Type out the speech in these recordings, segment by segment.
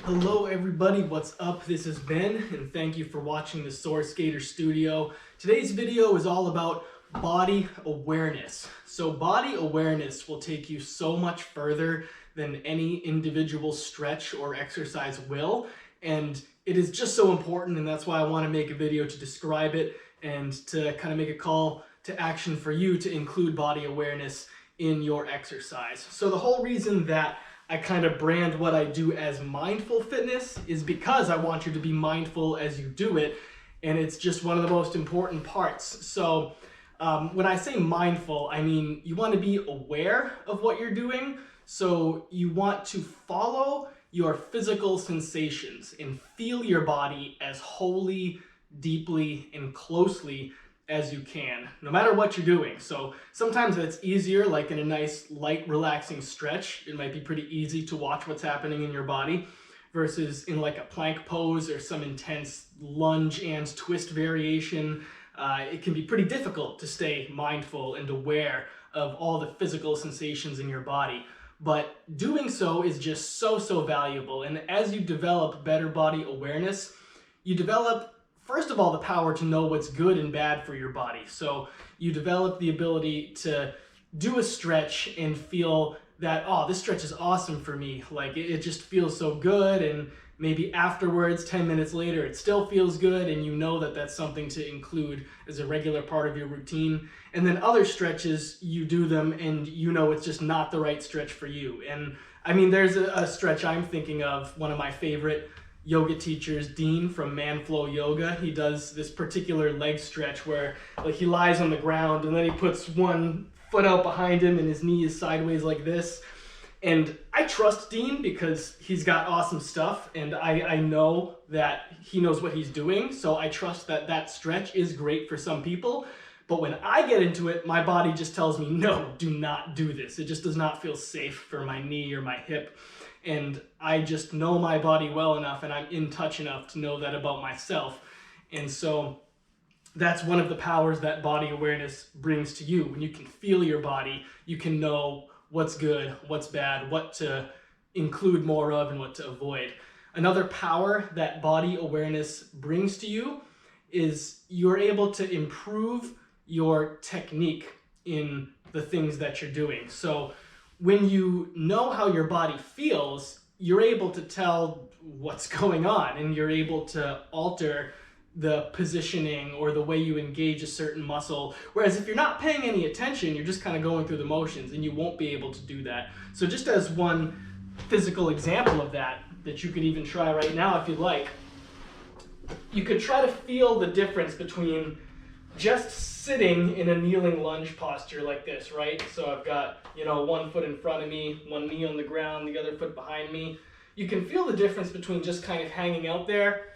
Hello everybody, what's up? This is Ben and thank you for watching the Soar Skater Studio. Today's video is all about body awareness. So body awareness will take you so much further than any individual stretch or exercise will, and it is just so important, and that's why I want to make a video to describe it and to kind of make a call to action for you to include body awareness in your exercise. So the whole reason that I kind of brand what I do as mindful fitness is because I want you to be mindful as you do it, and it's just one of the most important parts. So when I say mindful, I mean you want to be aware of what you're doing. So you want to follow your physical sensations and feel your body as wholly, deeply, and closely as you can, no matter what you're doing. So sometimes it's easier, like in a nice, light, relaxing stretch. It might be pretty easy to watch what's happening in your body versus in like a plank pose or some intense lunge and twist variation. It can be pretty difficult to stay mindful and aware of all the physical sensations in your body. But doing so is just so valuable. And as you develop better body awareness, you develop, first of all, the power to know what's good and bad for your body. So you develop the ability to do a stretch and feel that, oh, this stretch is awesome for me. Like it just feels so good. And maybe afterwards, 10 minutes later, it still feels good. And you know that that's something to include as a regular part of your routine. And then other stretches, you do them and you know it's just not the right stretch for you. And I mean, there's a stretch I'm thinking of, one of my favorite yoga teachers, Dean from Manflow Yoga. He does this particular leg stretch where like he lies on the ground and then he puts one foot out behind him and his knee is sideways like this. And I trust Dean because he's got awesome stuff, and I know that he knows what he's doing. So I trust that that stretch is great for some people. But when I get into it, my body just tells me, no, do not do this. It just does not feel safe for my knee or my hip. And I just know my body well enough and I'm in touch enough to know that about myself. And so that's one of the powers that body awareness brings to you. When you can feel your body, you can know what's good, what's bad, what to include more of and what to avoid. Another power that body awareness brings to you is you're able to improve your technique in the things that you're doing. So when you know how your body feels, you're able to tell what's going on and you're able to alter the positioning or the way you engage a certain muscle. Whereas if you're not paying any attention, you're just kind of going through the motions and you won't be able to do that. So just as one physical example of that you could even try right now if you'd like, you could try to feel the difference between just sitting in a kneeling lunge posture like this, right? So I've got, one foot in front of me, one knee on the ground, the other foot behind me. You can feel the difference between just kind of hanging out there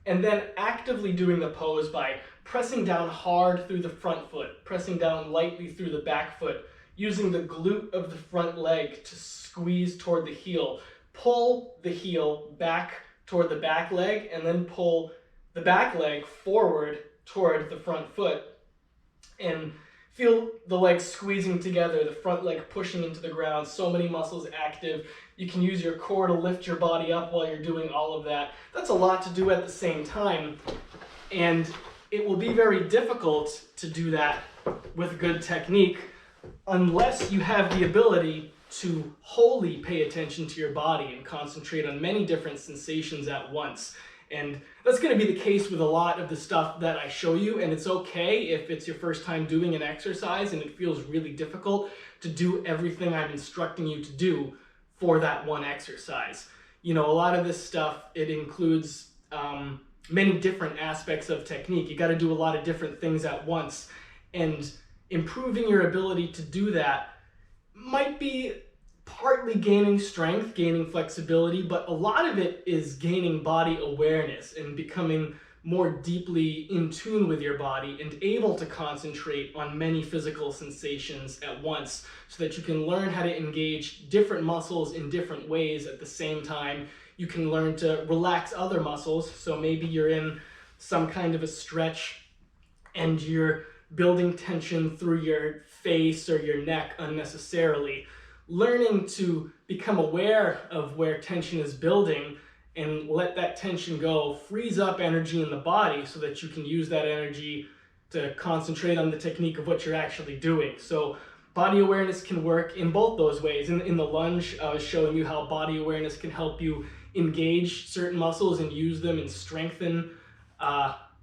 and then actively doing the pose by pressing down hard through the front foot, pressing down lightly through the back foot, using the glute of the front leg to squeeze toward the heel, pull the heel back toward the back leg, and then pull the back leg forward toward the front foot, and feel the legs squeezing together, the front leg pushing into the ground, so many muscles active. You can use your core to lift your body up while you're doing all of that. That's a lot to do at the same time, and it will be very difficult to do that with good technique unless you have the ability to wholly pay attention to your body and concentrate on many different sensations at once. And that's going to be the case with a lot of the stuff that I show you, and it's okay if it's your first time doing an exercise and it feels really difficult to do everything I'm instructing you to do for that one exercise. A lot of this stuff, it includes many different aspects of technique. You got to do a lot of different things at once, and improving your ability to do that might be partly gaining strength, gaining flexibility, but a lot of it is gaining body awareness and becoming more deeply in tune with your body and able to concentrate on many physical sensations at once so that you can learn how to engage different muscles in different ways at the same time. You can learn to relax other muscles. So maybe you're in some kind of a stretch and you're building tension through your face or your neck unnecessarily. Learning to become aware of where tension is building and let that tension go, frees up energy in the body so that you can use that energy to concentrate on the technique of what you're actually doing. So body awareness can work in both those ways. In the lunge, I was showing you how body awareness can help you engage certain muscles and use them and strengthen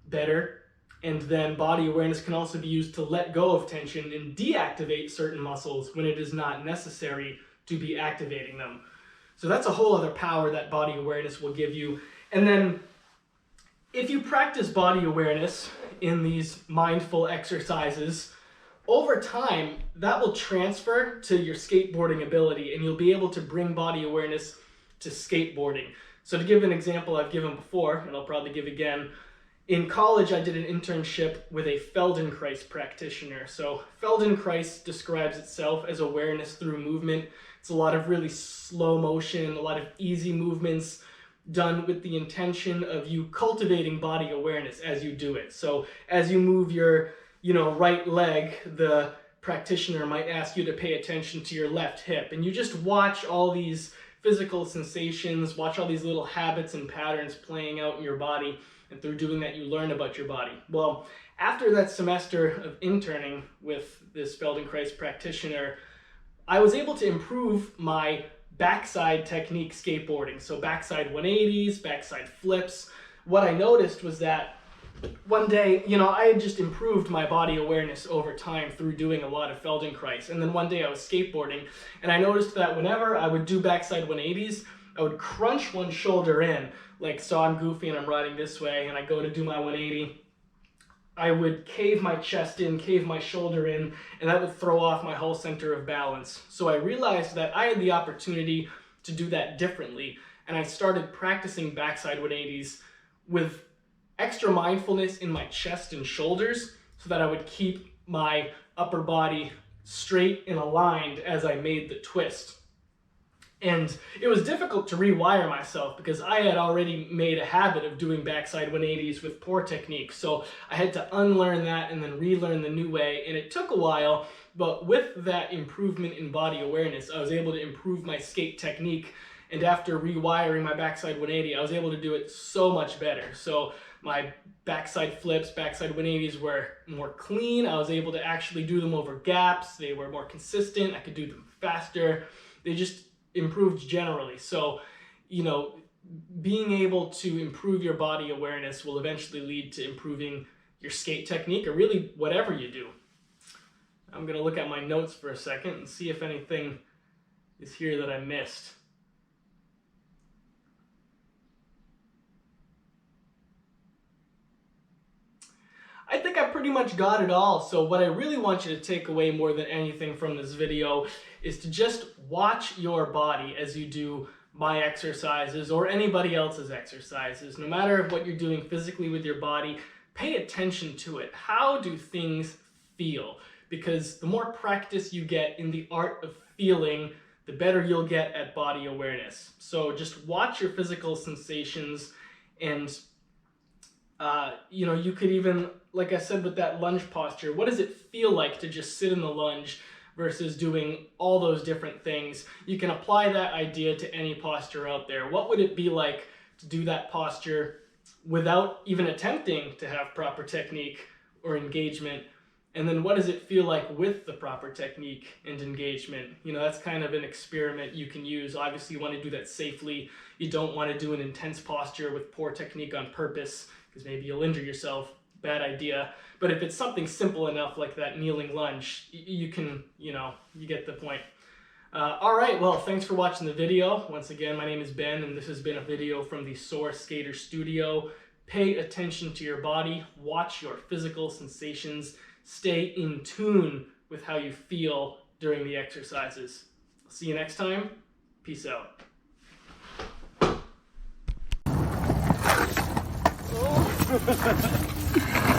better. And then body awareness can also be used to let go of tension and deactivate certain muscles when it is not necessary to be activating them. So that's a whole other power that body awareness will give you. And then if you practice body awareness in these mindful exercises, over time, that will transfer to your skateboarding ability, and you'll be able to bring body awareness to skateboarding. So to give an example I've given before, and I'll probably give again, in college I did an internship with a Feldenkrais practitioner. So Feldenkrais describes itself as awareness through movement. It's a lot of really slow motion, a lot of easy movements done with the intention of you cultivating body awareness as you do it. So as you move your right leg, the practitioner might ask you to pay attention to your left hip, and you just watch all these physical sensations, watch all these little habits and patterns playing out in your body, and through doing that you learn about your body. Well, after that semester of interning with this Feldenkrais practitioner, I was able to improve my backside technique skateboarding. So backside 180s, backside flips. What I noticed was that one day, I had just improved my body awareness over time through doing a lot of Feldenkrais. And then one day I was skateboarding, and I noticed that whenever I would do backside 180s, I would crunch one shoulder in. Like, so I'm goofy and I'm riding this way, and I go to do my 180. I would cave my chest in, cave my shoulder in, and that would throw off my whole center of balance. So I realized that I had the opportunity to do that differently, and I started practicing backside 180s with extra mindfulness in my chest and shoulders so that I would keep my upper body straight and aligned as I made the twist. And it was difficult to rewire myself because I had already made a habit of doing backside 180s with poor technique. So I had to unlearn that and then relearn the new way. And it took a while, but with that improvement in body awareness, I was able to improve my skate technique. And after rewiring my backside 180, I was able to do it so much better. So my backside flips, backside 180s were more clean. I was able to actually do them over gaps. They were more consistent. I could do them faster. They just improved generally. So, being able to improve your body awareness will eventually lead to improving your skate technique, or really whatever you do. I'm going to look at my notes for a second and see if anything is here that I missed. I think I pretty much got it all. So what I really want you to take away more than anything from this video is to just watch your body as you do my exercises or anybody else's exercises. No matter what you're doing physically with your body, pay attention to it. How do things feel? Because the more practice you get in the art of feeling, the better you'll get at body awareness. So just watch your physical sensations, and you could even, like I said with that lunge posture, what does it feel like to just sit in the lunge versus doing all those different things? You can apply that idea to any posture out there. What would it be like to do that posture without even attempting to have proper technique or engagement? And then what does it feel like with the proper technique and engagement? That's kind of an experiment you can use. Obviously, you want to do that safely. You don't want to do an intense posture with poor technique on purpose, because maybe you'll injure yourself. Bad idea. But if it's something simple enough like that kneeling lunge, you can, you get the point. All right, well, thanks for watching the video. Once again, my name is Ben, and this has been a video from the Soar Skater Studio. Pay attention to your body, watch your physical sensations, stay in tune with how you feel during the exercises. See you next time. Peace out. Oh.